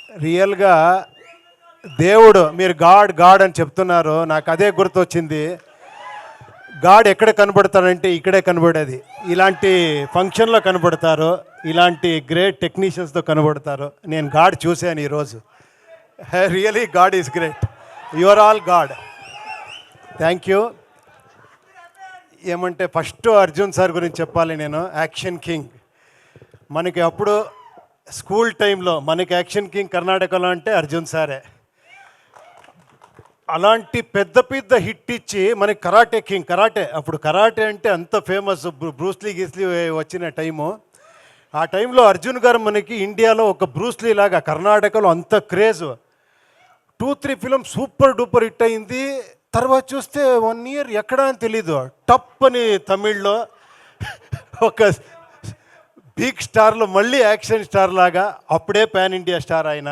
రియల్గా దేవుడు మీరు గాడ్ గాడ్ అని చెప్తున్నారు, నాకు అదే గుర్తొచ్చింది. గాడ్ ఎక్కడ కనబడతాడంటే ఇక్కడే కనబడేది. ఇలాంటి ఫంక్షన్లో కనబడతారు, ఇలాంటి గ్రేట్ టెక్నీషియన్స్తో కనబడతారు. నేను గాడ్ చూశాను ఈరోజు. Really god is great. You are all god. Thank you. ఏమంటే ఫస్ట్ అర్జున్ సార్ గురించి చెప్పాలి నేను. Action king. మనకి అప్పుడు స్కూల్ టైంలో మనకి యాక్షన్ కింగ్ కర్ణాటకలో అంటే అర్జున్ సారే. అలాంటి పెద్ద పెద్ద హిట్ ఇచ్చి మనకి కరాటే కింగ్. కరాటే అప్పుడు కరాటే అంటే అంత ఫేమస్, బ్రూస్లీ గీస్లీ వచ్చిన టైము. ఆ టైంలో అర్జున్ గారు మనకి ఇండియాలో ఒక బ్రూస్లీ లాగా కర్ణాటకలో అంత craze. 2-3 film super duper hit అయింది. తర్వాత చూస్తే 1 ఇయర్ ఎక్కడా అని తెలీదు, టప్ అని తమిళ్లో ఒక బిగ్ స్టార్లో మళ్ళీ యాక్షన్ స్టార్ లాగా, అప్పుడే పాన్ ఇండియా స్టార్ ఆయన.